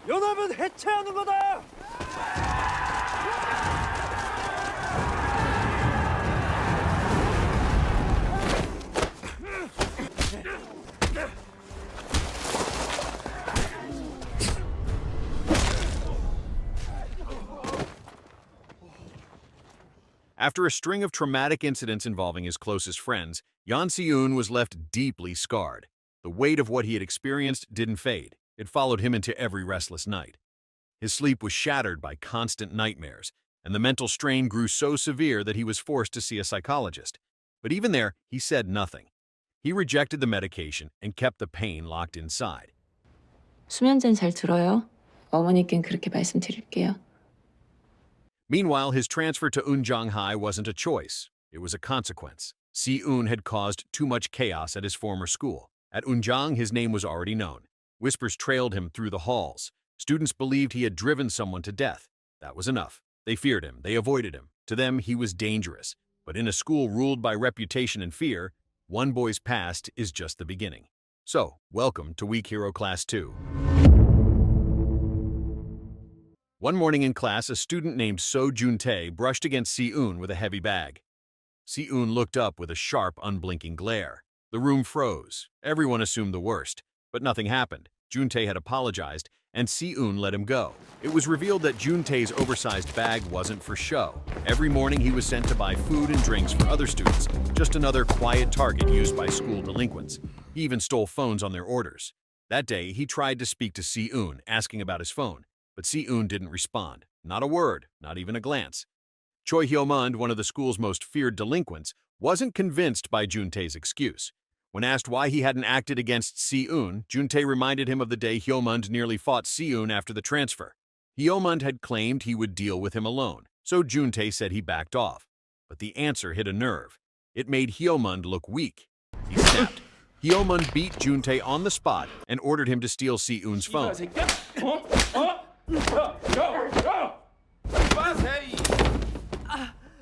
연합은 해체하는 거다! After a string of traumatic incidents involving his closest friends, Yeon Se-eun was left deeply scarred. The weight of what he had experienced didn't fade. It followed him into every restless night. His sleep was shattered by constant nightmares, and the mental strain grew so severe that he was forced to see a psychologist. But even there, he said nothing. He rejected the medication and kept the pain locked inside. 수면제는 잘 들어요. 어머니께는 그렇게 말씀드릴게요. Meanwhile, his transfer to Eunjang High wasn't a choice. It was a consequence. Se-eun had caused too much chaos at his former school. At Eunjang, his name was already known. Whispers trailed him through the halls. Students believed he had driven someone to death. That was enough. They feared him. They avoided him. To them, he was dangerous. But in a school ruled by reputation and fear, one boy's past is just the beginning. So, welcome to Weak Hero Class 2. One morning in class, a student named So Jun-tae brushed against Se-eun with a heavy bag. Se-eun looked up with a sharp, unblinking glare. The room froze. Everyone assumed the worst, but nothing happened. Jun-tae had apologized, and Se-eun let him go. It was revealed that Jun-tae's oversized bag wasn't for show. Every morning he was sent to buy food and drinks for other students, just another quiet target used by school delinquents. He even stole phones on their orders. That day, he tried to speak to Se-eun, asking about his phone. But Se-eun didn't respond. Not a word, not even a glance. Choi Hyo-mund, one of the school's most feared delinquents, wasn't convinced by Jun-tae's excuse. When asked why he hadn't acted against Se-eun, Jun-tae reminded him of the day Hyo-mund nearly fought Se-eun after the transfer. Hyo-mund had claimed he would deal with him alone, so Jun-tae said he backed off. But the answer hit a nerve. It made Hyo-mund look weak. He snapped. Hyo-mund beat Jun-tae on the spot and ordered him to steal Se-eun's phone.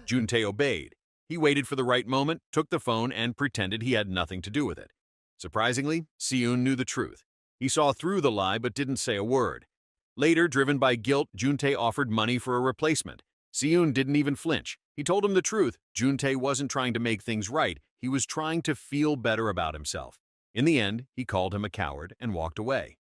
Jun-tae obeyed. He waited for the right moment, took the phone, and pretended he had nothing to do with it. Surprisingly, Se-eun knew the truth. He saw through the lie but didn't say a word. Later, driven by guilt, Jun-tae offered money for a replacement. Se-eun didn't even flinch. He told him the truth. Jun-tae wasn't trying to make things right. He was trying to feel better about himself. In the end, he called him a coward and walked away.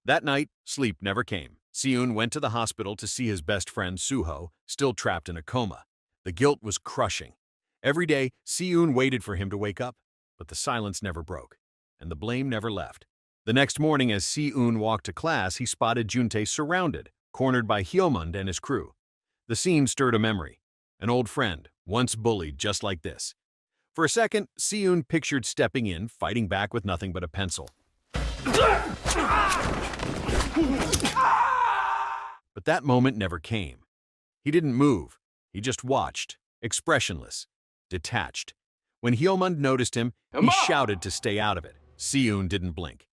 That night, sleep never came. Se-eun went to the hospital to see his best friend Suho, still trapped in a coma. The guilt was crushing. Every day, Se-eun waited for him to wake up, but the silence never broke, and the blame never left. The next morning, as Se-eun walked to class, he spotted Jun-tae surrounded, cornered by Hyo-mund and his crew. The scene stirred a memory. An old friend, once bullied just like this. For a second, Se-eun pictured stepping in, fighting back with nothing but a pencil. But that moment never came. He didn't move. He just watched, expressionless, detached. When Hyo-mund noticed him, he shouted to stay out of it. Se-eun didn't blink.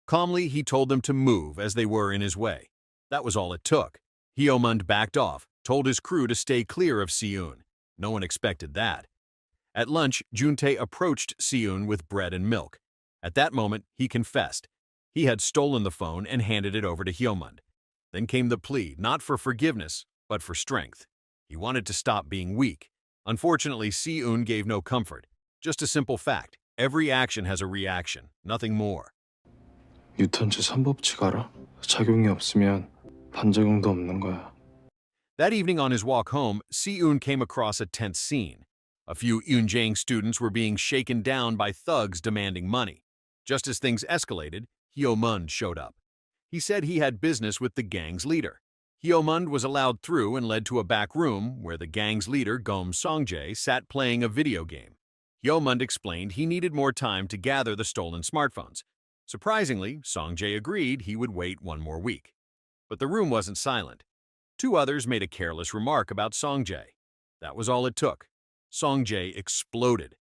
Calmly, he told them to move as they were in his way. That was all it took. Hyo-mund backed off, told his crew to stay clear of Se-eun. No one expected that. At lunch, Jun-tae approached Se-eun with bread and milk. At that moment, he confessed. He had stolen the phone and handed it over to Hyo-mund. Then came the plea, not for forgiveness, but for strength. He wanted to stop being weak. Unfortunately, Se-eun gave no comfort. Just a simple fact. Every action has a reaction, nothing more. 뉴턴 제3법칙 알아? 작용이 없으면 반작용도 없는 거야. That evening on his walk home, Se-eun came across a tense scene. A few Eunjang students were being shaken down by thugs demanding money. Just as things escalated, Hyo-mund showed up. He said he had business with the gang's leader. Hyo-mund was allowed through and led to a back room where the gang's leader, Gom Song-jae, sat playing a video game. Hyo-mund explained he needed more time to gather the stolen smartphones. Surprisingly, Song-jae agreed he would wait one more week. But the room wasn't silent. Two others made a careless remark about Song-jae. That was all it took. Song-jae exploded.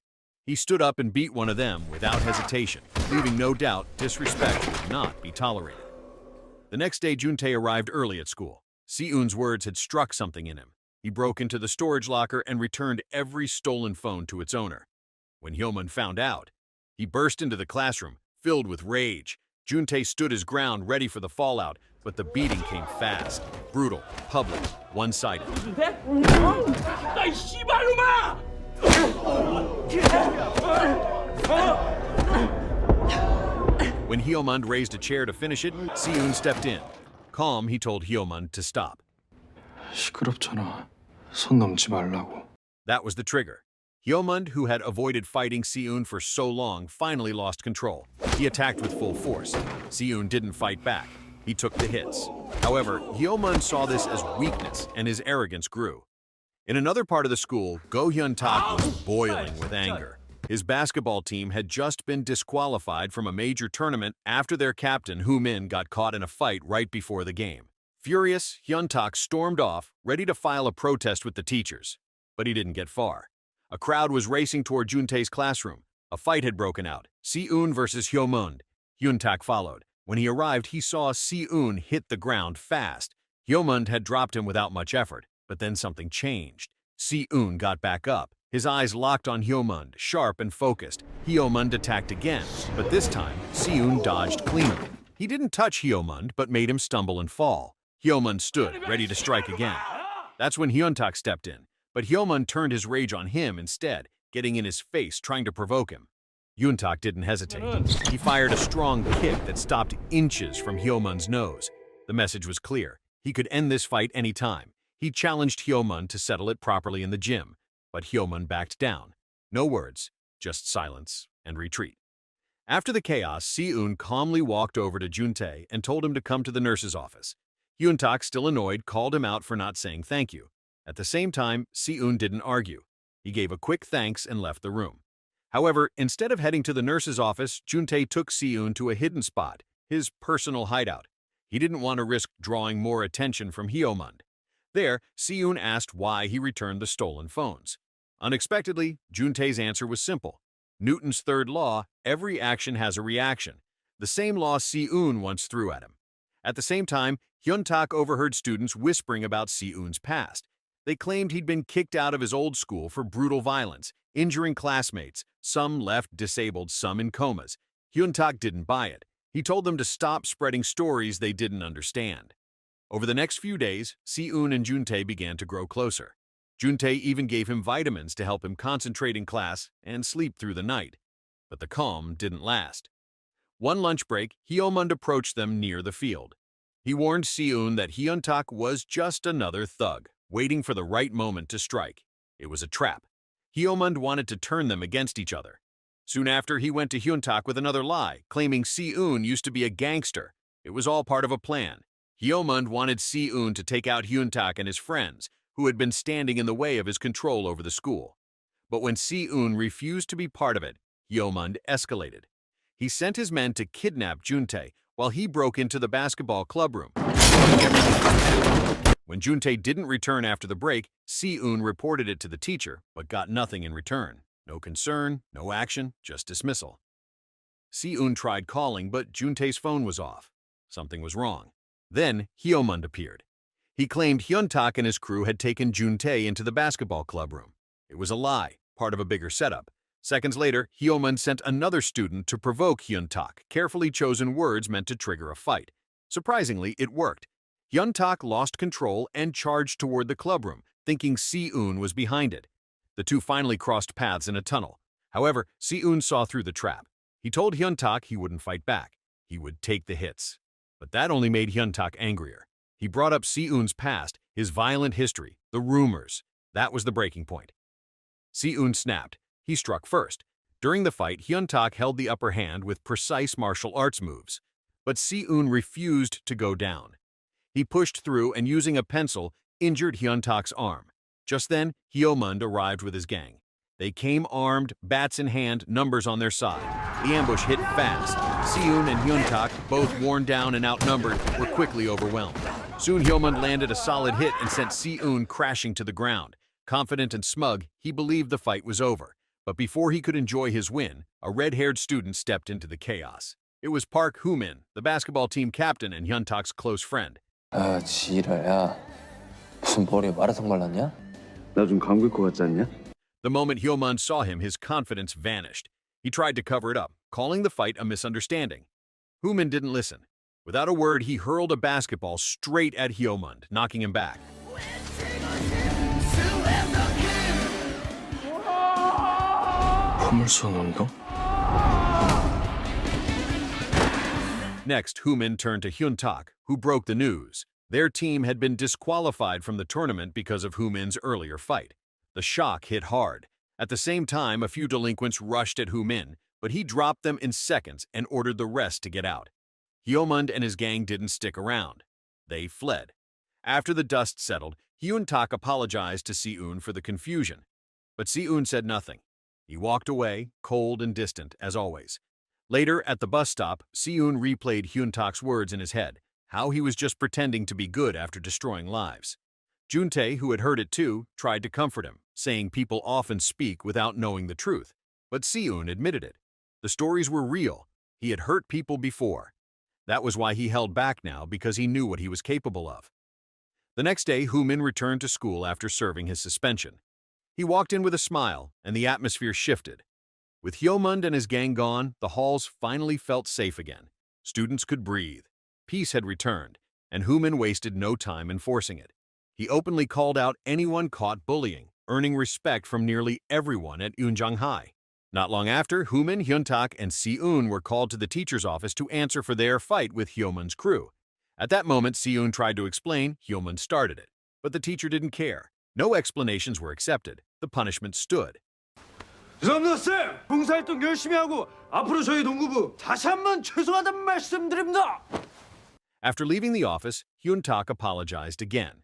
He stood up and beat one of them without hesitation, leaving no doubt disrespect would not be tolerated. The next day, Jun-tae arrived early at school. Se-eun's words had struck something in him. He broke into the storage locker and returned every stolen phone to its owner. When Hyo-mund found out, he burst into the classroom, filled with rage. Juntae stood his ground ready for the fallout, but the beating came fast, brutal, public, one-sided. 나이 씨발놈아! When Hyomund raised a chair to finish it, Seun stepped in. Calm, he told Hyomund to stop. 시끄럽잖아. 손 넘지 말라고. That was the trigger. Hyomund, who had avoided fighting Seun for so long, finally lost control. He attacked with full force. Seun didn't fight back. He took the hits. However, Hyomund saw this as weakness, and his arrogance grew. In another part of the school, Go Hyun-tak was boiling with anger. His basketball team had just been disqualified from a major tournament after their captain, Hoo-min, got caught in a fight right before the game. Furious, Hyun-tak stormed off, ready to file a protest with the teachers. But he didn't get far. A crowd was racing toward Juntae's classroom. A fight had broken out. Seun versus Hyomund. Hyun-tak followed. When he arrived, he saw Seun hit the ground fast. Hyomund had dropped him without much effort, but then something changed. Seun got back up. His eyes locked on Hyomund, sharp and focused. Hyomund attacked again, but this time, Seun dodged cleanly. He didn't touch Hyomund, but made him stumble and fall. Hyomund stood, ready to strike again. That's when Hyun-tak stepped in, but Hyomund turned his rage on him instead, getting in his face, trying to provoke him. Hyun-tak didn't hesitate. He fired a strong kick that stopped inches from Hyomund's nose. The message was clear. He could end this fight any time. He challenged Hyomund to settle it properly in the gym, but Hyomund backed down. No words, just silence and retreat. After the chaos, Seun calmly walked over to Juntae and told him to come to the nurse's office. Hyun-tak, still annoyed, called him out for not saying thank you. At the same time, Seun didn't argue. He gave a quick thanks and left the room. However, instead of heading to the nurse's office, Juntae took Seun to a hidden spot, his personal hideout. He didn't want to risk drawing more attention from Hyomund. There, Seun asked why he returned the stolen phones. Unexpectedly, Juntae's answer was simple. Newton's third law, every action has a reaction. The same law Seun once threw at him. At the same time, Hyun-tak overheard students whispering about Seun's past. They claimed he'd been kicked out of his old school for brutal violence, injuring classmates, some left disabled, some in comas. Hyun-tak didn't buy it. He told them to stop spreading stories they didn't understand. Over the next few days, Seun and Juntae began to grow closer. Juntae even gave him vitamins to help him concentrate in class and sleep through the night. But the calm didn't last. One lunch break, Hyomund approached them near the field. He warned Seun that Hyun-tak was just another thug, waiting for the right moment to strike. It was a trap. Hyomund wanted to turn them against each other. Soon after, he went to Hyun-tak with another lie, claiming Seun used to be a gangster. It was all part of a plan. Hyomund wanted Seun to take out Hyun-tak and his friends, who had been standing in the way of his control over the school. But when Seun refused to be part of it, Hyomund escalated. He sent his men to kidnap Juntae while he broke into the basketball clubroom. When Juntae didn't return after the break, Seun reported it to the teacher, but got nothing in return. No concern, no action, just dismissal. Seun tried calling, but Juntae's phone was off. Something was wrong. Then Hyomund appeared. He claimed Hyun-tak and his crew had taken Juntae into the basketball clubroom. It was a lie, part of a bigger setup. Seconds later, Hyomund sent another student to provoke Hyun-tak, carefully chosen words meant to trigger a fight. Surprisingly, it worked. Hyun-tak lost control and charged toward the clubroom, thinking Seun was behind it. The two finally crossed paths in a tunnel. However, Seun saw through the trap. He told Hyun-tak he wouldn't fight back. He would take the hits. But that only made Hyun-tak angrier. He brought up Seun's past, his violent history, the rumors. That was the breaking point. Seun snapped. He struck first. During the fight, Hyun-tak held the upper hand with precise martial arts moves. But Seun refused to go down. He pushed through and, using a pencil, injured Hyun-tak's arm. Just then, Hyomund arrived with his gang. They came armed, bats in hand, numbers on their side. The ambush hit fast. Seun and Hyun-tak, both worn down and outnumbered, were quickly overwhelmed. Soon Hyomund landed a solid hit and sent Seun crashing to the ground. Confident and smug, he believed the fight was over. But before he could enjoy his win, a red-haired student stepped into the chaos. It was Park Hoo-min, the basketball team captain and Hyun-tak's close friend. 아, 지랄야. 무슨 머리에 마라탕 발랐냐? 나 좀 감길 것 같지 않냐? The moment Hyomund saw him, his confidence vanished. He tried to cover it up, calling the fight a misunderstanding. Hoomin didn't listen. Without a word, he hurled a basketball straight at Hyomund, knocking him back. 화물선 운동? Next, Hoomin turned to Hyuntak, who broke the news. Their team had been disqualified from the tournament because of Hoomin's earlier fight. The shock hit hard. At the same time, a few delinquents rushed at Hoomin, but he dropped them in seconds and ordered the rest to get out. Hyomund and his gang didn't stick around. They fled. After the dust settled, Hyuntak apologized to Si-eun for the confusion. But Si-eun said nothing. He walked away, cold and distant, as always. Later, at the bus stop, Si-eun replayed Hyuntak's words in his head, how he was just pretending to be good after destroying lives. Jun-tae, who had heard it too, tried to comfort him, saying people often speak without knowing the truth. But Si-eun admitted it. The stories were real. He had hurt people before. That was why he held back now, because he knew what he was capable of. The next day, Hoomin returned to school after serving his suspension. He walked in with a smile, and the atmosphere shifted. With Hyomund and his gang gone, the halls finally felt safe again. Students could breathe. Peace had returned, and Hoomin wasted no time enforcing it. He openly called out anyone caught bullying, earning respect from nearly everyone at Eunjang High. Not long after, Hoomin, Hyuntak, and Si-eun were called to the teacher's office to answer for their fight with Hyomund's crew. At that moment, Si-eun tried to explain, Hyomund started it. But the teacher didn't care. No explanations were accepted. The punishment stood. 죄송합니다, 쌤! 봉사활동 열심히 하고 앞으로 저희 농구부 다시 한번 죄송하다는 말씀드립니다! After leaving the office, Hyuntak apologized again.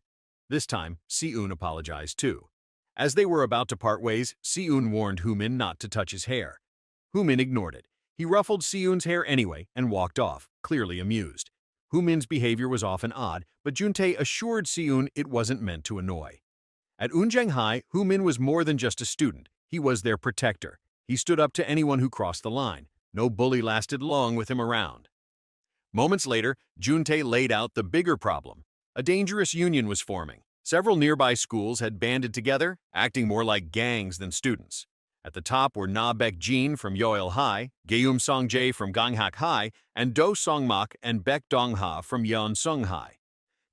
This time, Si-eun apologized too. As they were about to part ways, Si-eun warned Hoomin not to touch his hair. Hoomin ignored it. He ruffled Si-eun's hair anyway and walked off, clearly amused. Hoomin's behavior was often odd, but Jun-tae assured Si-eun it wasn't meant to annoy. At Eunjang High, Hoomin was more than just a student. He was their protector. He stood up to anyone who crossed the line. No bully lasted long with him around. Moments later, Jun-tae laid out the bigger problem. A dangerous union was forming. Several nearby schools had banded together, acting more like gangs than students. At the top were Na Baek-jin from Yoil High, Geum Song-jae from Ganghak High, and Do Song-mak and Baek Dong-ha from Yeon-sung High.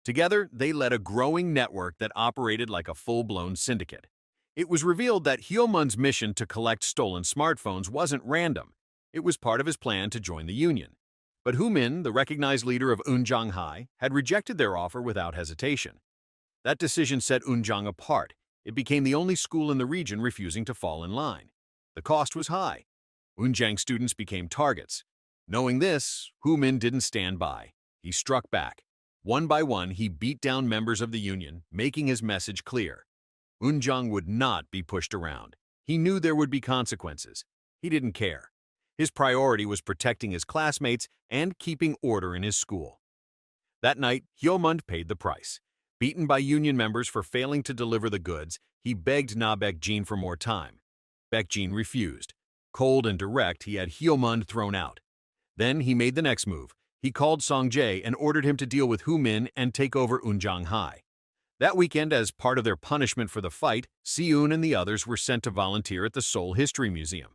Together, they led a growing network that operated like a full-blown syndicate. It was revealed that Hyomund's mission to collect stolen smartphones wasn't random. It was part of his plan to join the union. But Hoomin, the recognized leader of Eunjang High, had rejected their offer without hesitation. That decision set Eunjang apart. It became the only school in the region refusing to fall in line. The cost was high. Eunjang students became targets. Knowing this, Hoomin didn't stand by. He struck back. One by one, he beat down members of the union, making his message clear. Eunjang would not be pushed around. He knew there would be consequences. He didn't care. His priority was protecting his classmates and keeping order in his school. That night, Hyomund paid the price. Beaten by union members for failing to deliver the goods, he begged Na Baek-jin for more time. Baek-jin refused. Cold and direct, he had Hyomund thrown out. Then he made the next move. He called Song-jae and ordered him to deal with Hoomin and take over Eunjang High. That weekend, as part of their punishment for the fight, Si-eun and the others were sent to volunteer at the Seoul History Museum.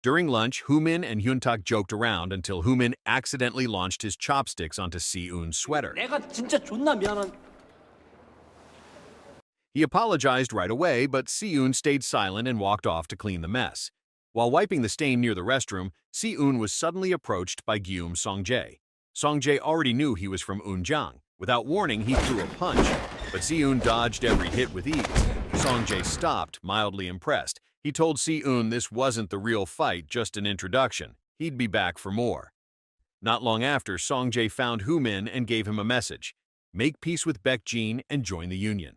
During lunch, Hoomin and Hyuntak joked around until Hoomin accidentally launched his chopsticks onto Si-eun's sweater. 내가 진짜 존나 미안한... He apologized right away, but Si-eun stayed silent and walked off to clean the mess. While wiping the stain near the restroom, Si-eun was suddenly approached by Geum Song-jae. Song-jae already knew he was from Eunjang. Without warning, he threw a punch, but Si-eun dodged every hit with ease. Song-jae stopped, mildly impressed. He told Si-eun this wasn't the real fight, just an introduction. He'd be back for more. Not long after, Song-jae found Hoomin and gave him a message. Make peace with Baek-jin and join the union.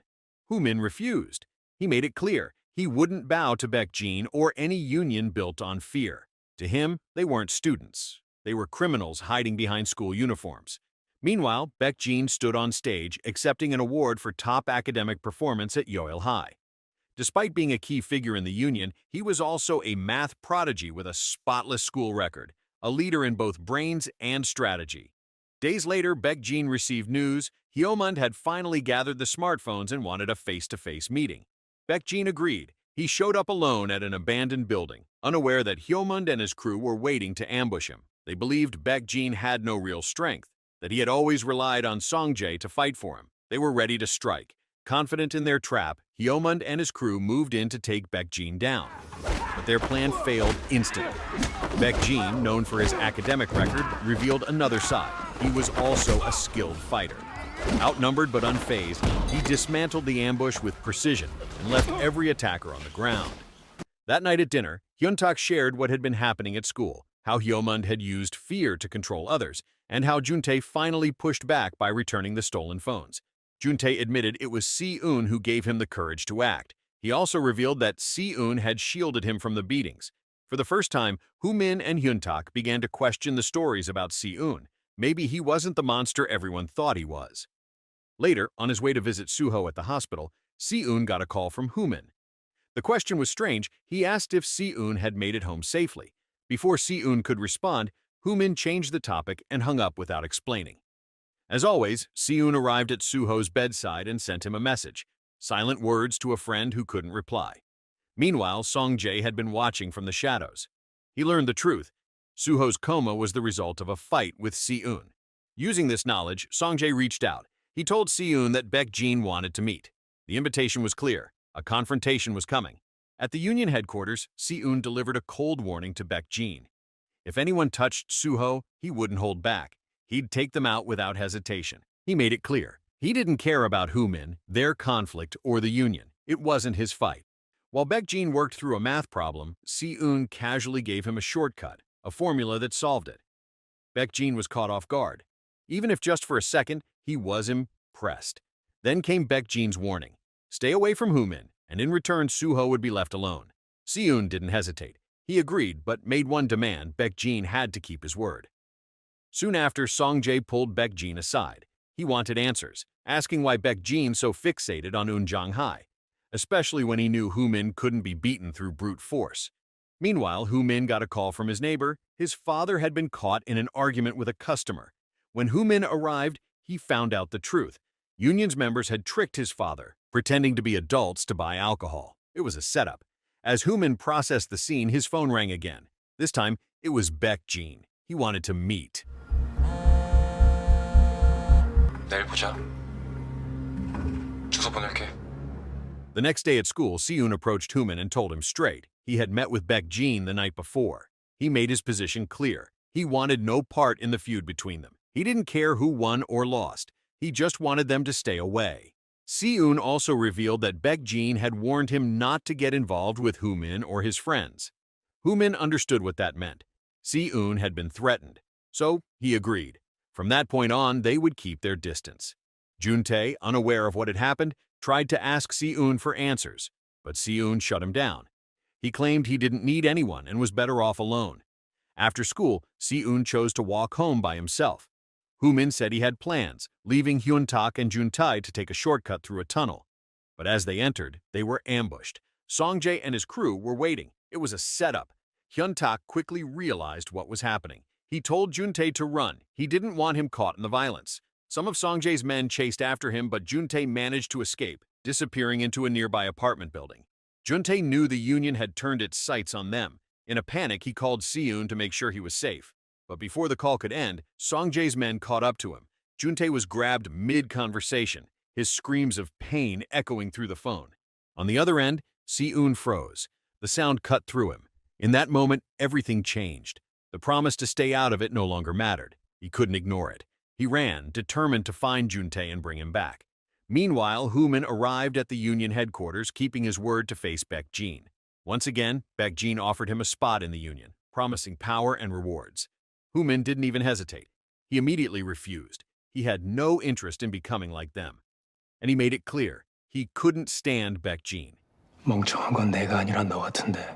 Hoomin refused. He made it clear he wouldn't bow to Baek-jin or any union built on fear. To him, they weren't students. They were criminals hiding behind school uniforms. Meanwhile, Baek-jin stood on stage, accepting an award for top academic performance at Yoil High. Despite being a key figure in the union, he was also a math prodigy with a spotless school record, a leader in both brains and strategy. Days later, Baek-jin received news Hyomund had finally gathered the smartphones and wanted a face-to-face meeting. Baek-jin agreed. He showed up alone at an abandoned building, unaware that Hyomund and his crew were waiting to ambush him. They believed Baek Jin had no real strength, that he had always relied on Song-jae to fight for him. They were ready to strike. Confident in their trap, Hyomund and his crew moved in to take Baek Jin down. But their plan failed instantly. Baek Jin, known for his academic record, revealed another side. He was also a skilled fighter. Outnumbered but unfazed, he dismantled the ambush with precision and left every attacker on the ground. That night at dinner, Hyun-tak shared what had been happening at school, how Hyomund had used fear to control others, and how Jun-tae finally pushed back by returning the stolen phones. Jun-tae admitted it was Si-eun who gave him the courage to act. He also revealed that Si-eun had shielded him from the beatings. For the first time, Hoo-min and Hyun-tak began to question the stories about Si-eun. Maybe he wasn't the monster everyone thought he was. Later, on his way to visit Suho at the hospital, Si-eun got a call from Hoo-min. The question was strange. He asked if Si-eun had made it home safely. Before Si-eun could respond, Hoo-min changed the topic and hung up without explaining. As always, Si-eun arrived at Suho's bedside and sent him a message, silent words to a friend who couldn't reply. Meanwhile, Song-jae had been watching from the shadows. He learned the truth. Suho's coma was the result of a fight with Si-eun. Using this knowledge, Song-jae reached out. He told Si-eun that Baek Jin wanted to meet. The invitation was clear. A confrontation was coming. At the Union headquarters, Si-eun delivered a cold warning to Baek Jin. If anyone touched Suho, he wouldn't hold back. He'd take them out without hesitation. He made it clear. He didn't care about Hoo-min, their conflict, or the Union. It wasn't his fight. While Baek Jin worked through a math problem, Si-eun casually gave him a shortcut, a formula that solved it. Baek Jin was caught off guard. Even if just for a second, he was impressed. Then came Baek Jin's warning. Stay away from Hoo-min, and in return Suho would be left alone. Si-eun didn't hesitate. He agreed, but made one demand: Baek Jin had to keep his word. Soon after, Song-jae pulled Baek Jin aside. He wanted answers, asking why Baek Jin so fixated on Eunjang High, especially when he knew Hoo-min couldn't be beaten through brute force. Meanwhile, Hoo-min got a call from his neighbor. His father had been caught in an argument with a customer. When Hoo-min arrived, he found out the truth. Union's members had tricked his father, pretending to be adults to buy alcohol. It was a setup. As Hoo-min processed the scene, his phone rang again. This time, it was Baek Jin. He wanted to meet. 내일 보자. 주소 보낼게. The next day at school, Si-eun approached Hoo-min and told him straight. He had met with Baek Jin the night before. He made his position clear. He wanted no part in the feud between them. He didn't care who won or lost. He just wanted them to stay away. Si-eun also revealed that Baek Jin had warned him not to get involved with Hoo-min or his friends. Hoo-min understood what that meant. Si-eun had been threatened, so he agreed. From that point on, they would keep their distance. Jun-tae, unaware of what had happened, tried to ask Si-eun for answers, but Si-eun shut him down. He claimed he didn't need anyone and was better off alone. After school, Si-eun chose to walk home by himself. Hoo-min said he had plans, leaving Hyun-tak and Jun-tae to take a shortcut through a tunnel. But as they entered, they were ambushed. Song-jae and his crew were waiting. It was a setup. Hyun-tak quickly realized what was happening. He told Jun-tae to run. He didn't want him caught in the violence. Some of Song-jae's men chased after him, but Jun-tae managed to escape, disappearing into a nearby apartment building. Jun-tae knew the Union had turned its sights on them. In a panic, he called Si-eun to make sure he was safe. But before the call could end, Song-jae's men caught up to him. Jun-tae was grabbed mid-conversation, his screams of pain echoing through the phone. On the other end, Si-eun froze. The sound cut through him. In that moment, everything changed. The promise to stay out of it no longer mattered. He couldn't ignore it. He ran, determined to find Jun-tae and bring him back. Meanwhile, Hoo-min arrived at the Union headquarters, keeping his word to face Baek Jin. Once again, Baek Jin offered him a spot in the Union, promising power and rewards. Hoo-min didn't even hesitate. He immediately refused. He had no interest in becoming like them. And he made it clear, he couldn't stand Baek Jin. 멍청한 건 내가 아니라 너 같은데.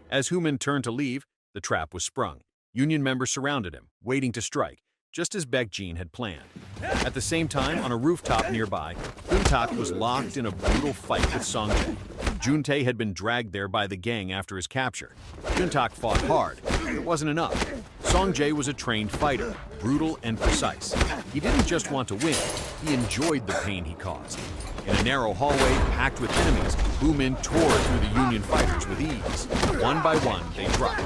As Hoo-min turned to leave, the trap was sprung. Union members surrounded him, waiting to strike, just as Baek Jin had planned. At the same time, on a rooftop nearby, Hyun-tak was locked in a brutal fight with Song-jae. Jun-tae had been dragged there by the gang after his capture. Hyun-tak fought hard, but it wasn't enough. Song-jae was a trained fighter, brutal and precise. He didn't just want to win, he enjoyed the pain he caused. In a narrow hallway packed with enemies, Hoo-min tore through the Union fighters with ease. One by one, they dropped.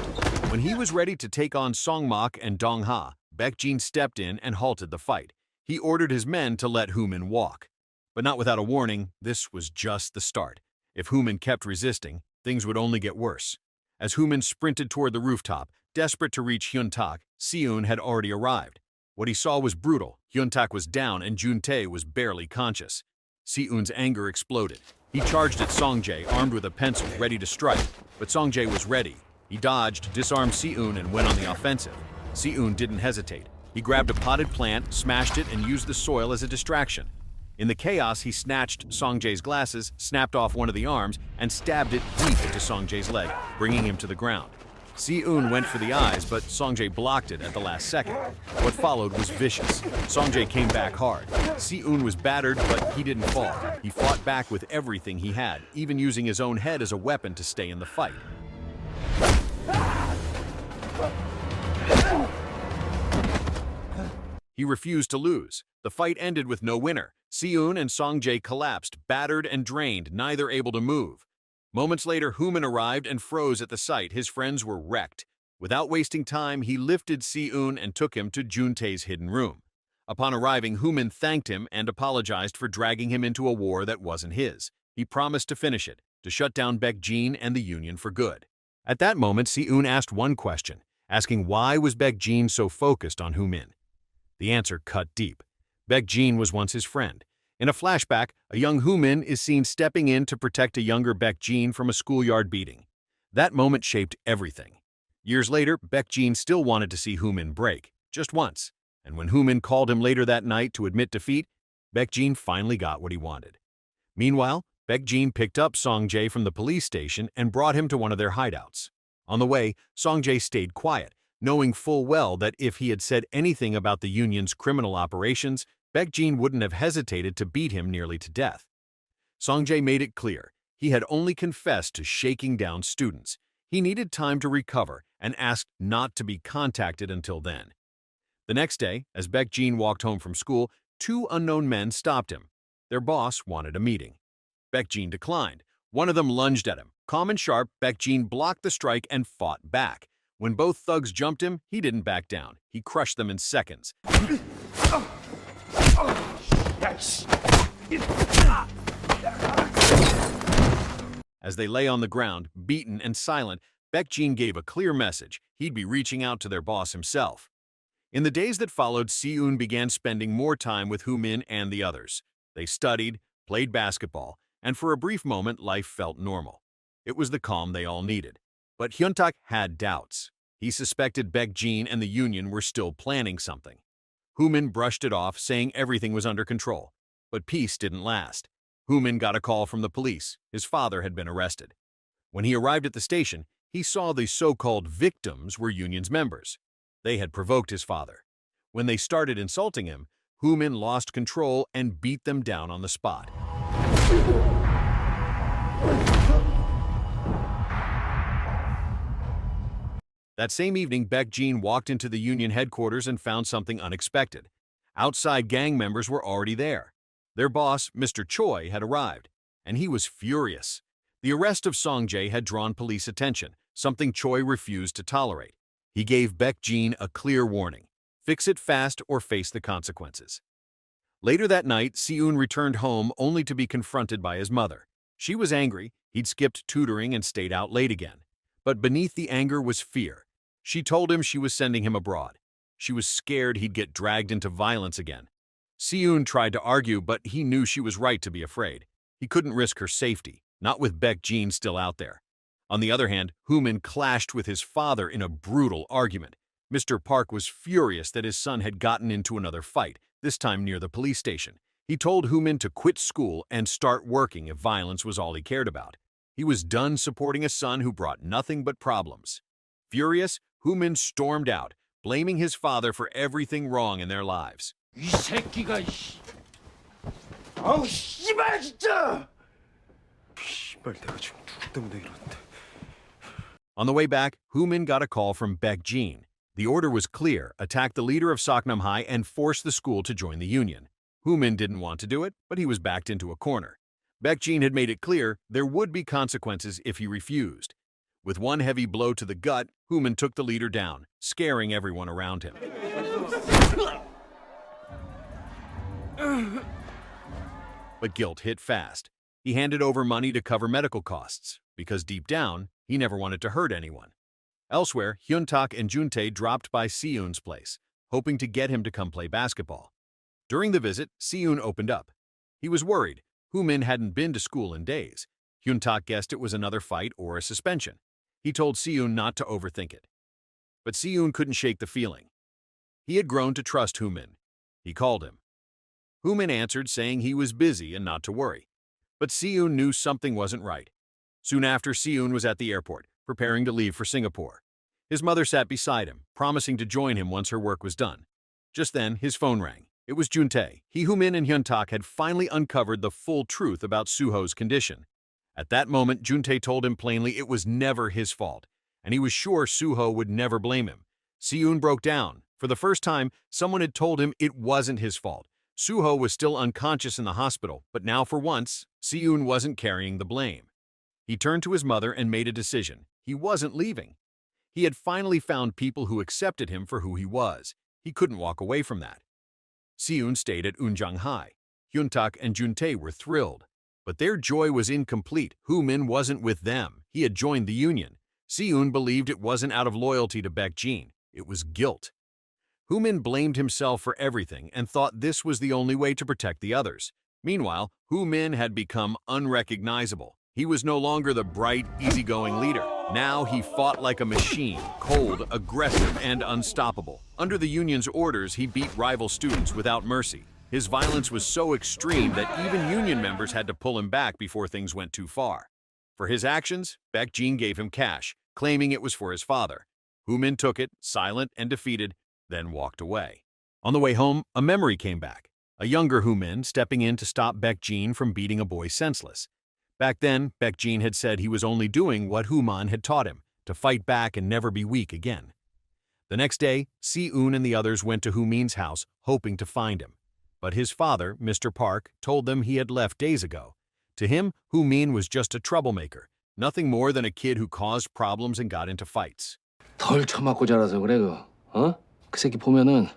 When he was ready to take on Song-mak and Dong-ha, Baek-jin stepped in and halted the fight. He ordered his men to let Hoo-min walk. But not without a warning, this was just the start. If Hoo-min kept resisting, things would only get worse. As Hoo-min sprinted toward the rooftop, desperate to reach Hyun-tak, Si-eun had already arrived. What he saw was brutal. Hyun-tak was down and Jun-tae was barely conscious. Si-eun's anger exploded. He charged at Song-jae, armed with a pencil, ready to strike. But Song-jae was ready. He dodged, disarmed Si-eun, and went on the offensive. Si-eun didn't hesitate. He grabbed a potted plant, smashed it, and used the soil as a distraction. In the chaos, he snatched Song-jae's glasses, snapped off one of the arms, and stabbed it deep into Song-jae's leg, bringing him to the ground. Si-eun went for the eyes, but Song-jae blocked it at the last second. What followed was vicious. Song-jae came back hard. Si-eun was battered, but he didn't fall. He fought back with everything he had, even using his own head as a weapon to stay in the fight. He refused to lose. The fight ended with no winner. Si-eun and Song-jae collapsed, battered and drained, neither able to move. Moments later, Hoo-min arrived and froze at the sight. His friends were wrecked. Without wasting time, he lifted Si-eun and took him to Jun-tae's hidden room. Upon arriving, Hoo-min thanked him and apologized for dragging him into a war that wasn't his. He promised to finish it, to shut down Baek-jin and the Union for good. At that moment, Si-eun asked one question, asking why was Baek-jin so focused on Hoo-min. The answer cut deep. Baek-jin was once his friend. In a flashback, a young Hoo-min is seen stepping in to protect a younger Baek-jin from a schoolyard beating. That moment shaped everything. Years later, Baek-jin still wanted to see Hoo-min break, just once. And when Hoo-min called him later that night to admit defeat, Baek-jin finally got what he wanted. Meanwhile, Baek-jin picked up Song-jae from the police station and brought him to one of their hideouts. On the way, Song-jae stayed quiet, knowing full well that if he had said anything about the Union's criminal operations, Baek-jin wouldn't have hesitated to beat him nearly to death. Song-jae made it clear he had only confessed to shaking down students. He needed time to recover and asked not to be contacted until then. The next day, as Baek-jin walked home from school, two unknown men stopped him. Their boss wanted a meeting. Baek-jin declined. One of them lunged at him. Calm and sharp, Baek-jin blocked the strike and fought back. When both thugs jumped him, he didn't back down. He crushed them in seconds. As they lay on the ground, beaten and silent, Baek-jin gave a clear message. He'd be reaching out to their boss himself. In the days that followed, Si-eun began spending more time with Hoo-min and the others. They studied, played basketball, and for a brief moment, life felt normal. It was the calm they all needed. But Hyun-tak had doubts. He suspected Baek-jin and the Union were still planning something. Hoo-min brushed it off, saying everything was under control. But peace didn't last. Hoo-min got a call from the police. His father had been arrested. When he arrived at the station, he saw the so-called victims were Union's members. They had provoked his father. When they started insulting him, Hoo-min lost control and beat them down on the spot. That same evening, Baek-jin walked into the Union headquarters and found something unexpected. Outside gang members were already there. Their boss, Mr. Choi, had arrived, and he was furious. The arrest of Song-jae had drawn police attention, something Choi refused to tolerate. He gave Baek-jin a clear warning: fix it fast or face the consequences. Later that night, Si-eun returned home only to be confronted by his mother. She was angry. He'd skipped tutoring and stayed out late again. But beneath the anger was fear. She told him she was sending him abroad. She was scared he'd get dragged into violence again. Si-eun tried to argue, but he knew she was right to be afraid. He couldn't risk her safety, not with Baek-jin still out there. On the other hand, Hoo-min clashed with his father in a brutal argument. Mr. Park was furious that his son had gotten into another fight, this time near the police station. He told Hoo-min to quit school and start working if violence was all he cared about. He was done supporting a son who brought nothing but problems. Furious, Hoo-min stormed out, blaming his father for everything wrong in their lives. 이 새끼가 아우 씨발 진짜! 씨발 내가 지금 누구 때문에 이러는데. On the way back, Hoo-min got a call from Baek-jin. The order was clear: attack the leader of Eunjang High and force the school to join the Union. Hoo-min didn't want to do it, but he was backed into a corner. Baek-jin had made it clear there would be consequences if he refused. With one heavy blow to the gut, Hoo-min took the leader down, scaring everyone around him. But guilt hit fast. He handed over money to cover medical costs, because deep down, he never wanted to hurt anyone. Elsewhere, Hyun-tak and Jun-tae dropped by Si-eun's place, hoping to get him to come play basketball. During the visit, Si-eun opened up. He was worried. Hoo-min hadn't been to school in days. Hyun-tak guessed it was another fight or a suspension. He told Si-eun not to overthink it. But Si-eun couldn't shake the feeling. He had grown to trust Hoo-min. He called him. Hoo-min answered, saying he was busy and not to worry. But Si-eun knew something wasn't right. Soon after, Si-eun was at the airport, preparing to leave for Singapore. His mother sat beside him, promising to join him once her work was done. Just then, his phone rang. It was Jun-tae. Hoo-min and Hyun-tak had finally uncovered the full truth about Suho's condition. At that moment, Jun-tae told him plainly it was never his fault, and he was sure Suho would never blame him. Si-eun broke down. For the first time, someone had told him it wasn't his fault. Suho was still unconscious in the hospital, but now for once, Si-eun wasn't carrying the blame. He turned to his mother and made a decision. He wasn't leaving. He had finally found people who accepted him for who he was. He couldn't walk away from that. Si-eun stayed at Eunjang High. Hyun-tak and Jun-tae were thrilled. But their joy was incomplete. Hoo-min wasn't with them. He had joined the union. Si-eun believed it wasn't out of loyalty to Baek-jin. It was guilt. Hoo-min blamed himself for everything and thought this was the only way to protect the others. Meanwhile, Hoo-min had become unrecognizable. He was no longer the bright, easygoing leader. Now he fought like a machine, cold, aggressive, and unstoppable. Under the union's orders, he beat rival students without mercy. His violence was so extreme that even union members had to pull him back before things went too far. For his actions, Baek-jin gave him cash, claiming it was for his father. Hoo-min took it, silent and defeated, then walked away. On the way home, a memory came back. A younger Hoo-min stepping in to stop Baek-jin from beating a boy senseless. Back then, Baek-jin had said he was only doing what Hoo-man had taught him, to fight back and never be weak again. The next day, Si-eun and the others went to Hoo-min's house, hoping to find him. But his father, Mr. Park, told them he had left days ago. To him, Hoo-min was just a troublemaker, nothing more than a kid who caused problems and got into fights. 덜 처맞고 자라서 그래, 어? 그 새끼 보면은.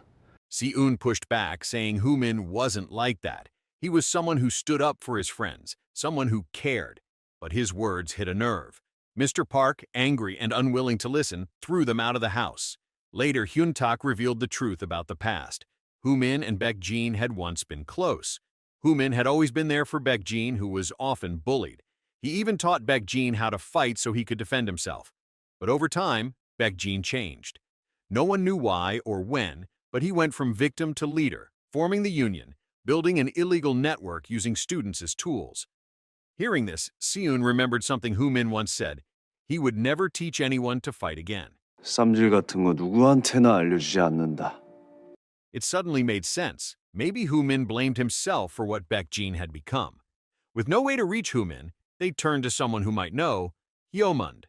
Si-eun pushed back, saying Hoo-min wasn't like that. He was someone who stood up for his friends, someone who cared. But his words hit a nerve. Mr. Park, angry and unwilling to listen, threw them out of the house. Later, Hyun-tak revealed the truth about the past. Hoo-min and Baek-jin had once been close. Hoo-min had always been there for Baek-jin, who was often bullied. He even taught Baek-jin how to fight so he could defend himself. But over time, Baek-jin changed. No one knew why or when, but he went from victim to leader, forming the union, building an illegal network using students as tools. Hearing this, Si-eun remembered something Hoo-min once said. He would never teach anyone to fight again. 쌈질 같은 거 누구한테나 알려주지 않는다. It suddenly made sense. Maybe Hoo-min blamed himself for what Baek-jin had become. With no way to reach Hoo-min, they turned to someone who might know, Hyo-mund.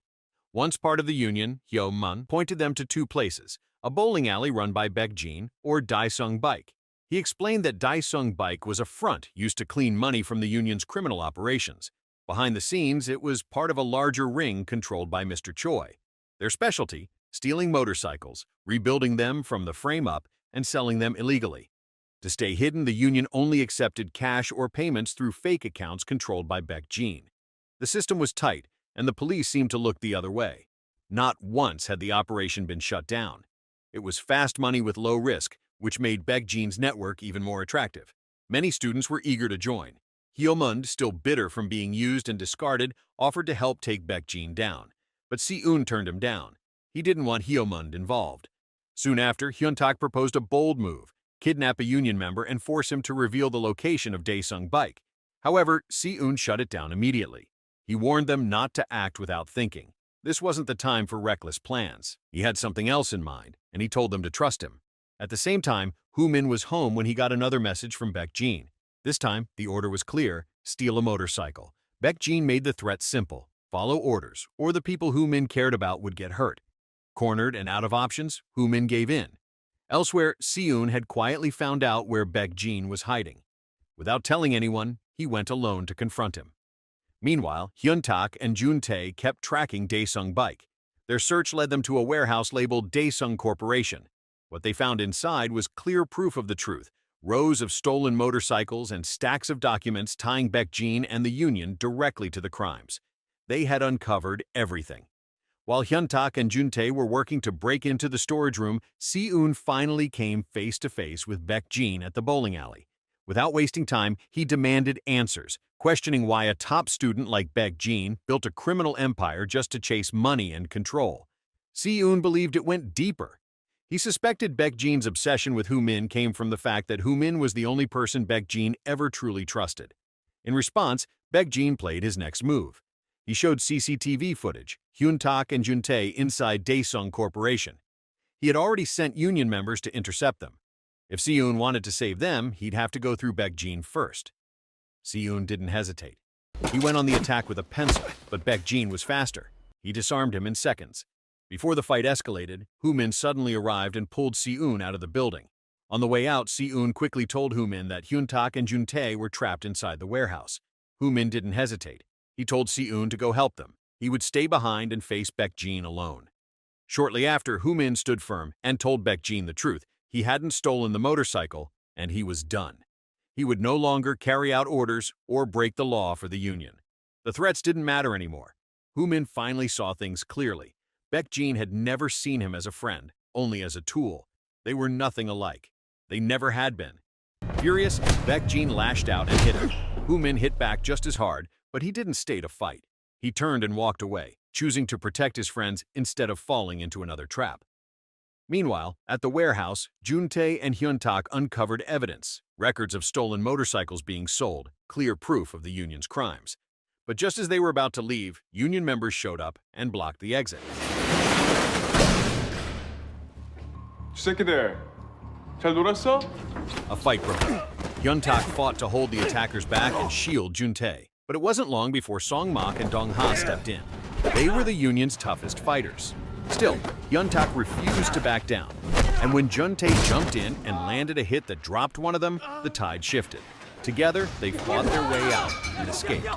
Once part of the union, Hyo-mund pointed them to two places, a bowling alley run by Baek-jin or Daesung Bike. He explained that Daesung Bike was a front used to clean money from the union's criminal operations. Behind the scenes, it was part of a larger ring controlled by Mr. Choi. Their specialty, stealing motorcycles, rebuilding them from the frame up, and selling them illegally. To stay hidden, the union only accepted cash or payments through fake accounts controlled by Baek-jin. The system was tight, and the police seemed to look the other way. Not once had the operation been shut down. It was fast money with low risk, which made Baek-jin's network even more attractive. Many students were eager to join. Hyo-mund, still bitter from being used and discarded, offered to help take Baek-jin down. But Si-eun turned him down. He didn't want Hyo-mund involved. Soon after, Hyun-tak proposed a bold move, kidnap a union member and force him to reveal the location of Daesung Bike. However, Si-eun shut it down immediately. He warned them not to act without thinking. This wasn't the time for reckless plans. He had something else in mind, and he told them to trust him. At the same time, Hoo-min was home when he got another message from Baek-jin. This time, the order was clear: steal a motorcycle. Baek-jin made the threat simple: follow orders, or the people Hoo-min cared about would get hurt. Cornered and out of options, Hoo-min gave in. Elsewhere, Si-eun had quietly found out where Baek-jin was hiding. Without telling anyone, he went alone to confront him. Meanwhile, Hyun-tak and Jun-tae kept tracking Daesung's bike. Their search led them to a warehouse labeled Daesung Corporation. What they found inside was clear proof of the truth: rows of stolen motorcycles and stacks of documents tying Baekjin and the union directly to the crimes. They had uncovered everything. While Hyun-tak and Jun-tae were working to break into the storage room, Si-eun finally came face to face with Baekjin at the bowling alley. Without wasting time, he demanded answers, questioning why a top student like Baekjin built a criminal empire just to chase money and control. Si-eun believed it went deeper. He suspected Baekjin's obsession with Hoo-min came from the fact that Hoo-min was the only person Baekjin ever truly trusted. In response, Baekjin played his next move. He showed CCTV footage, Hyun-tak and Jun-tae inside Daesung Corporation. He had already sent union members to intercept them. If Si-eun wanted to save them, he'd have to go through Baekjin first. Si-eun didn't hesitate. He went on the attack with a pencil, but Baekjin was faster. He disarmed him in seconds. Before the fight escalated, Hoo-min suddenly arrived and pulled Si-eun out of the building. On the way out, Si-eun quickly told Hoo-min that Hyun-tak and Jun-tae were trapped inside the warehouse. Hoo-min didn't hesitate. He told Si-eun to go help them. He would stay behind and face Baekjin alone. Shortly after, Hoo-min stood firm and told Baekjin the truth. He hadn't stolen the motorcycle, and he was done. He would no longer carry out orders or break the law for the union. The threats didn't matter anymore. Hoo-min finally saw things clearly. Baekjin had never seen him as a friend, only as a tool. They were nothing alike. They never had been. Furious, Baekjin lashed out and hit him. Hoo-min hit back just as hard, but he didn't stay to fight. He turned and walked away, choosing to protect his friends instead of falling into another trap. Meanwhile, at the warehouse, Jun-tae and Hyun-tak uncovered evidence, records of stolen motorcycles being sold, clear proof of the union's crimes. But just as they were about to leave, union members showed up and blocked the exit. 새끼들, 잘 놀았어? A fight broke out. Hyun-tak fought to hold the attackers back and shield Jun-tae. But it wasn't long before Song-mak and Dong-ha stepped in. They were the union's toughest fighters. Still, Hyun-tak refused to back down. And when Jun-tae jumped in and landed a hit that dropped one of them, the tide shifted. Together, they fought their way out and escaped.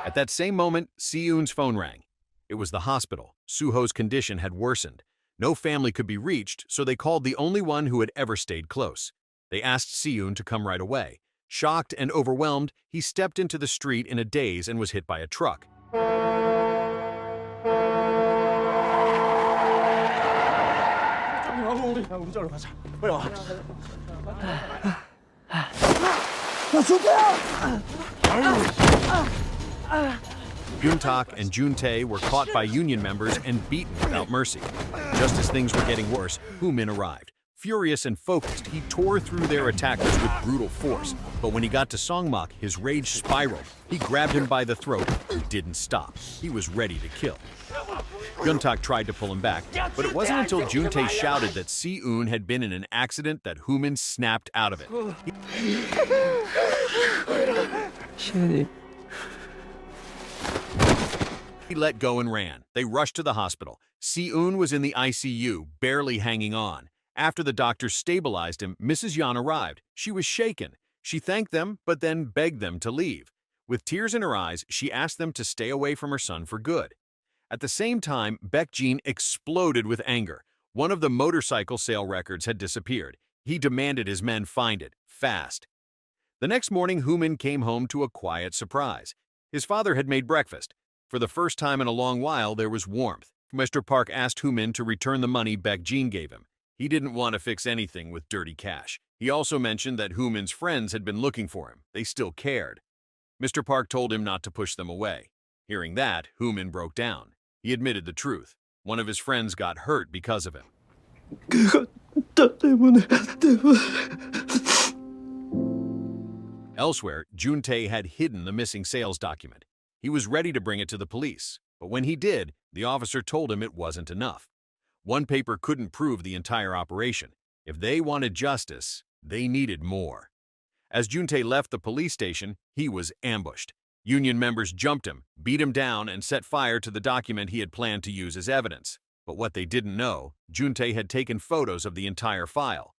At that same moment, Si-eun's phone rang. It was the hospital. Suho's condition had worsened. No family could be reached, so they called the only one who had ever stayed close. They asked Si-eun to come right away. Shocked and overwhelmed, he stepped into the street in a daze and was hit by a truck. Hyun-tak and Jun-tae were caught by union members and beaten without mercy. Just as things were getting worse, Hoo-min arrived. Furious and focused, he tore through their attackers with brutal force. But when he got to Song-mak, his rage spiraled. He grabbed him by the throat and didn't stop. He was ready to kill. Hyun-tak tried to pull him back, but it wasn't until Jun-tae shouted that Si-eun had been in an accident that Hoo-min snapped out of it. He let go and ran. They rushed to the hospital. Si-eun was in the ICU, barely hanging on. After the doctors stabilized him, Mrs. Yan arrived. She was shaken. She thanked them, but then begged them to leave. With tears in her eyes, she asked them to stay away from her son for good. At the same time, Baekjin exploded with anger. One of the motorcycle sale records had disappeared. He demanded his men find it, fast. The next morning, Hoo-min came home to a quiet surprise. His father had made breakfast. For the first time in a long while, there was warmth. Mr. Park asked Hoo-min to return the money Baekjin gave him. He didn't want to fix anything with dirty cash. He also mentioned that Hoo-min's friends had been looking for him. They still cared. Mr. Park told him not to push them away. Hearing that, Hoo-min broke down. He admitted the truth. One of his friends got hurt because of him. Elsewhere, Jun-tae had hidden the missing sales document. He was ready to bring it to the police, but when he did, the officer told him it wasn't enough. One paper couldn't prove the entire operation. If they wanted justice, they needed more. As Jun-tae left the police station, he was ambushed. Union members jumped him, beat him down, and set fire to the document he had planned to use as evidence. But what they didn't know, Jun-tae had taken photos of the entire file.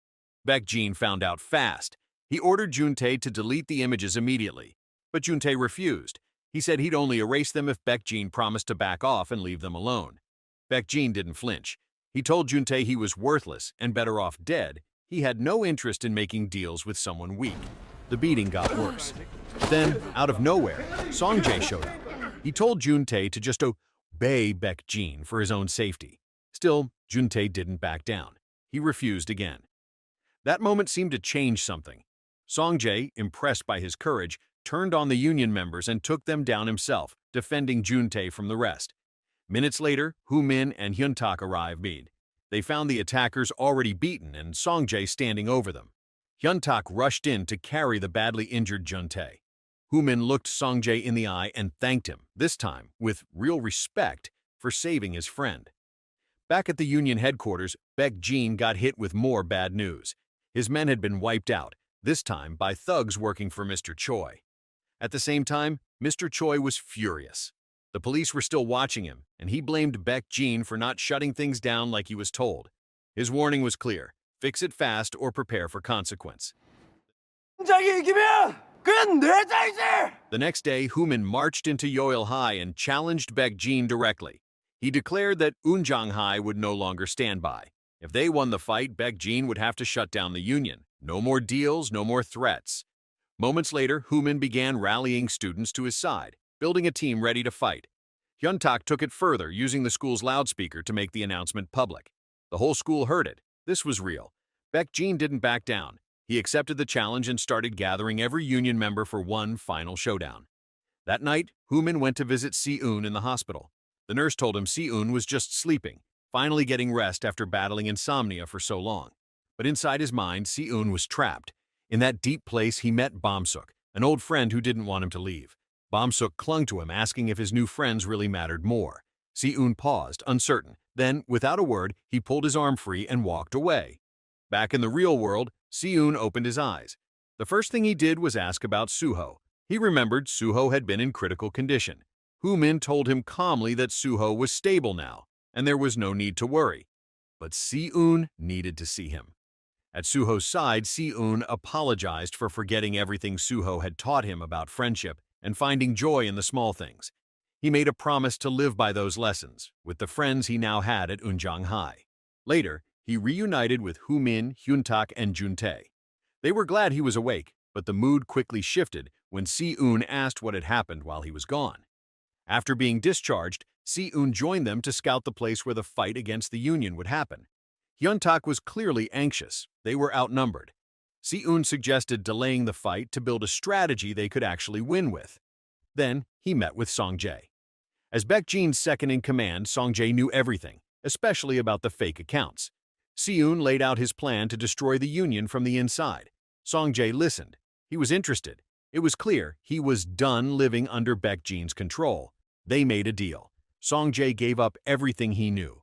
Baekjin found out fast. He ordered Juntae to delete the images immediately, but Juntae refused. He said he'd only erase them if Baekjin promised to back off and leave them alone. Baekjin didn't flinch. He told Juntae he was worthless and better off dead. He had no interest in making deals with someone weak. The beating got worse. Then, out of nowhere, Songjae showed up. He told Juntae to just obey Baekjin for his own safety. Still, Juntae didn't back down. He refused again. That moment seemed to change something. Songjae, impressed by his courage, turned on the union members and took them down himself, defending Juntae from the rest. Minutes later, Hoo-min and Hyun-tak arrived. They found the attackers already beaten and Songjae standing over them. Hyun-tak rushed in to carry the badly injured Juntae. Hoo-min looked Songjae in the eye and thanked him, this time with real respect, for saving his friend. Back at the Union headquarters, Baekjin got hit with more bad news. His men had been wiped out, this time by thugs working for Mr. Choi. At the same time, Mr. Choi was furious. The police were still watching him, and he blamed Baekjin for not shutting things down like he was told. His warning was clear: fix it fast or prepare for consequence. 장이 이기면 그건 내 자이지! The next day, Hoo-min marched into Yoil High and challenged Baekjin directly. He declared that Eunjang High would no longer stand by. If they won the fight, Baekjin would have to shut down the union. No more deals, no more threats. Moments later, Hoo-min began rallying students to his side, building a team ready to fight. Hyun-tak took it further, using the school's loudspeaker to make the announcement public. The whole school heard it. This was real. Baekjin didn't back down. He accepted the challenge and started gathering every union member for one final showdown. That night, Hoo-min went to visit Si-eun in the hospital. The nurse told him Si-eun was just sleeping, finally getting rest after battling insomnia for so long. But inside his mind, Si-eun was trapped. In that deep place, he met Bom-suk, an old friend who didn't want him to leave. Bom-suk clung to him, asking if his new friends really mattered more. Si-eun paused, uncertain. Then, without a word, he pulled his arm free and walked away. Back in the real world, Si-eun opened his eyes. The first thing he did was ask about Suho. He remembered Suho had been in critical condition. Hoo-min told him calmly that Suho was stable now, and there was no need to worry. But Si-eun needed to see him. At Suho's side, Si-eun apologized for forgetting everything Suho had taught him about friendship and finding joy in the small things. He made a promise to live by those lessons, with the friends he now had at Eunjang High. Later, he reunited with Hoo-min, Hyun-tak, and Juntae. They were glad he was awake, but the mood quickly shifted when Si-eun asked what had happened while he was gone. After being discharged, Si-eun joined them to scout the place where the fight against the Union would happen. Hyun-tak was clearly anxious. They were outnumbered. Si-eun suggested delaying the fight to build a strategy they could actually win with. Then, he met with Songjae. As Baekjin's second-in-command, Songjae knew everything, especially about the fake accounts. Si-eun laid out his plan to destroy the Union from the inside. Songjae listened. He was interested. It was clear he was done living under Baekjin's control. They made a deal. Songjae gave up everything he knew.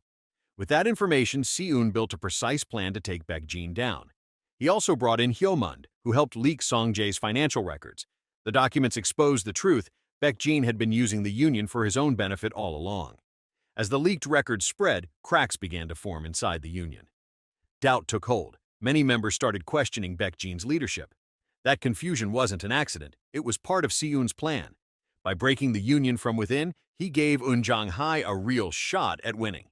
With that information, Si-eun built a precise plan to take Baekjin down. He also brought in Hyomund, who helped leak Songjae's financial records. The documents exposed the truth. Baekjin had been using the Union for his own benefit all along. As the leaked records spread, cracks began to form inside the Union. Doubt took hold. Many members started questioning Baekjin's leadership. That confusion wasn't an accident. It was part of Si-eun's plan. By breaking the Union from within, he gave Eunjang High a real shot at winning.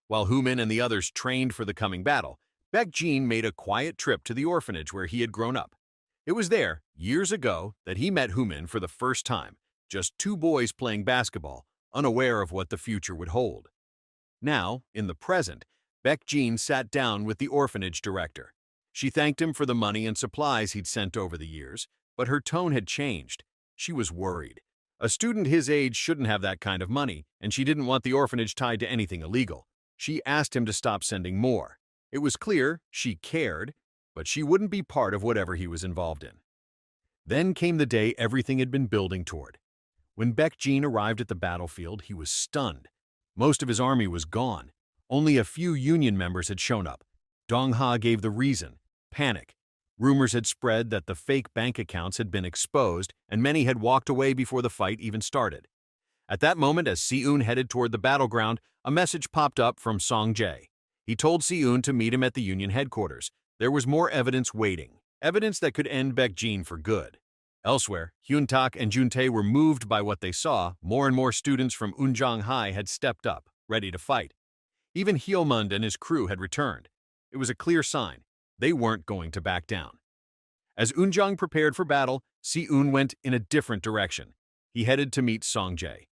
While Hoo-min and the others trained for the coming battle, Baekjin made a quiet trip to the orphanage where he had grown up. It was there, years ago, that he met Hoo-min for the first time, just two boys playing basketball, unaware of what the future would hold. Now, in the present, Baekjin sat down with the orphanage director. She thanked him for the money and supplies he'd sent over the years, but her tone had changed. She was worried. A student his age shouldn't have that kind of money, and she didn't want the orphanage tied to anything illegal. She asked him to stop sending more. It was clear she cared, but she wouldn't be part of whatever he was involved in. Then came the day everything had been building toward. When Baekjin arrived at the battlefield, he was stunned. Most of his army was gone. Only a few Union members had shown up. Dong-ha gave the reason: panic. Rumors had spread that the fake bank accounts had been exposed, and many had walked away before the fight even started. At that moment, as Si-eun headed toward the battleground, a message popped up from Songjae. He told Si-eun to meet him at the Union headquarters. There was more evidence waiting. evidence that could end Baekjin for good. Elsewhere, Hyun-tak and Jun-tae were moved by what they saw. More and more students from Eunjang High had stepped up, ready to fight. Even Hyomund and his crew had returned. It was a clear sign. They weren't going to back down. As Eunjang prepared for battle, Si-eun went in a different direction. He headed to meet Song-jae.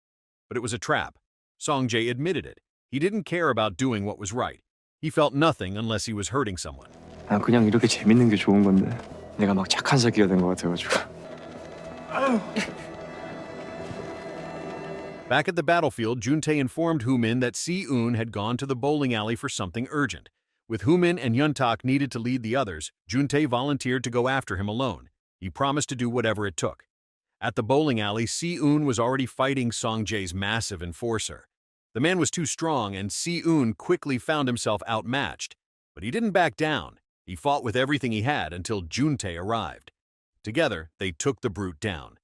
But it was a trap. Song-jae admitted it. He didn't care about doing what was right. He felt nothing unless he was hurting someone. 난 그냥 이렇게 재밌는 게 좋은 건데 내가 막 착한 새끼가 된 것 같아가지고. Back at the battlefield, Jun-tae informed Hoo-min that Si-eun had gone to the bowling alley for something urgent. With Hoo-min and Hyun-tak needed to lead the others, Jun-tae volunteered to go after him alone. He promised to do whatever it took. At the bowling alley, Si-eun was already fighting Song-jae's massive enforcer. The man was too strong, and Si-eun quickly found himself outmatched. But he didn't back down. He fought with everything he had until Jun-tae arrived. Together, they took the brute down.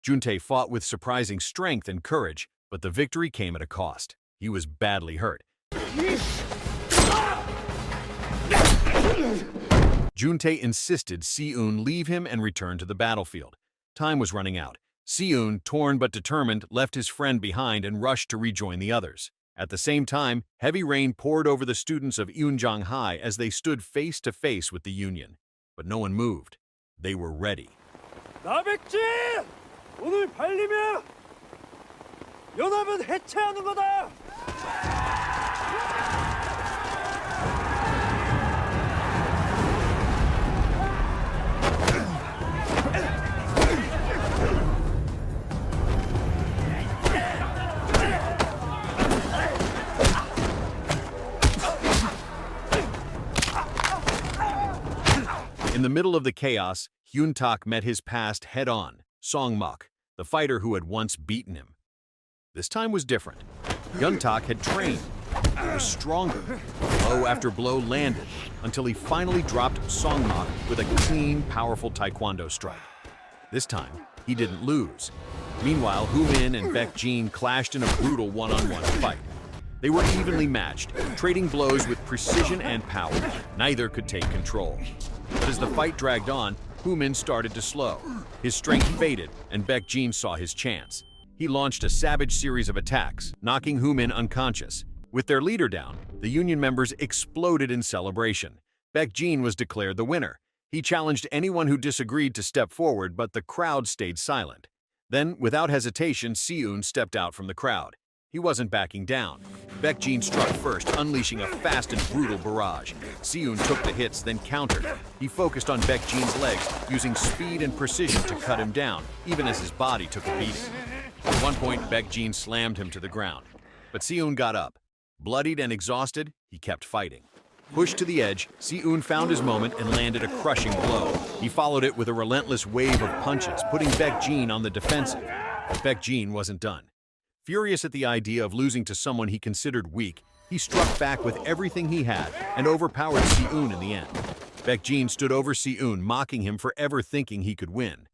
Jun-tae fought with surprising strength and courage, but the victory came at a cost. He was badly hurt. Jun-tae insisted Si-eun leave him and return to the battlefield. Time was running out. Si-eun, torn but determined, left his friend behind and rushed to rejoin the others. At the same time, heavy rain poured over the students of Eunjang High as they stood face to face with the Union. But no one moved. They were ready. 나 백진! 오늘 발리면 연합은 해체하는 거다! In the middle of the chaos, Hyun-tak met his past head-on, Song-mok, the fighter who had once beaten him. This time was different. Hyun-tak had trained. He was stronger. Blow after blow landed until he finally dropped Song-mok with a clean, powerful taekwondo strike. This time, he didn't lose. Meanwhile, Hoo-min and Baekjin clashed in a brutal one-on-one fight. They were evenly matched, trading blows with precision and power. Neither could take control. But as the fight dragged on, Hoo-min started to slow. His strength faded, and Baekjin saw his chance. He launched a savage series of attacks, knocking Hoo-min unconscious. With their leader down, the Union members exploded in celebration. Baekjin was declared the winner. He challenged anyone who disagreed to step forward, but the crowd stayed silent. Then, without hesitation, Si-eun stepped out from the crowd. He wasn't backing down. Baekjin struck first, unleashing a fast and brutal barrage. Si-eun took the hits, then countered. He focused on Baekjin's legs, using speed and precision to cut him down, even as his body took a beating. At one point, Baekjin slammed him to the ground. But Si-eun got up. Bloodied and exhausted, he kept fighting. Pushed to the edge, Si-eun found his moment and landed a crushing blow. He followed it with a relentless wave of punches, putting Baekjin on the defensive. But Baekjin wasn't done. Furious at the idea of losing to someone he considered weak, he struck back with everything he had and overpowered Si-eun in the end. Baekjin stood over Si-eun, mocking him for ever thinking he could win.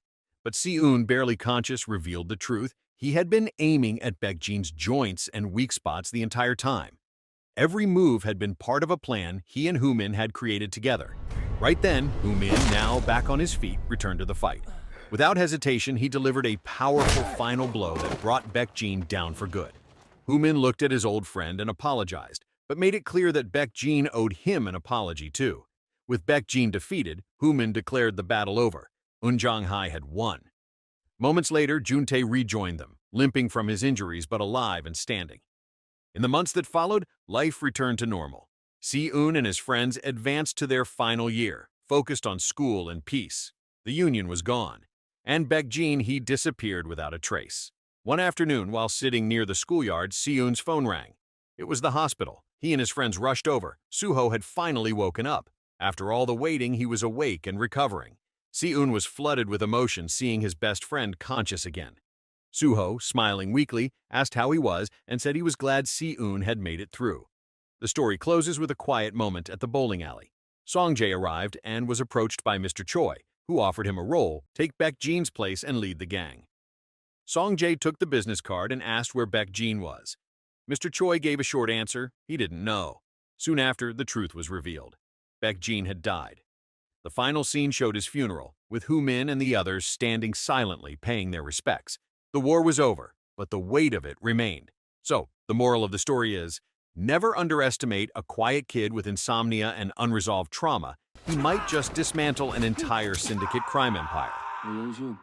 But Si-eun, barely conscious, revealed the truth. He had been aiming at Baekjin's joints and weak spots the entire time. Every move had been part of a plan he and Hoo-min had created together. Right then, Hoo-min, now back on his feet, returned to the fight. Without hesitation, he delivered a powerful final blow that brought Baekjin down for good. Hoo-min looked at his old friend and apologized, but made it clear that Baekjin owed him an apology too. With Baekjin defeated, Hoo-min declared the battle over. Eunjang High had won. Moments later, Jun-tae rejoined them, limping from his injuries but alive and standing. In the months that followed, life returned to normal. Si-eun and his friends advanced to their final year, focused on school and peace. The Union was gone. And Baekjin, he disappeared without a trace. One afternoon, while sitting near the schoolyard, Si-eun's phone rang. It was the hospital. He and his friends rushed over. Suho had finally woken up. After all the waiting, he was awake and recovering. Si-eun was flooded with emotion seeing his best friend conscious again. Suho, smiling weakly, asked how he was and said he was glad Si-eun had made it through. The story closes with a quiet moment at the bowling alley. Song-jae arrived and was approached by Mr. Choi, who offered him a role, take Baekjin's place and lead the gang. Song-jae took the business card and asked where Baekjin was. Mr. Choi gave a short answer. He didn't know. Soon after, the truth was revealed. Baekjin had died. The final scene showed his funeral, with Hu Min and the others standing silently paying their respects. The war was over, but the weight of it remained. So, the moral of the story is, never underestimate a quiet kid with insomnia and unresolved trauma. He might just dismantle an entire syndicate crime empire. Eunjang,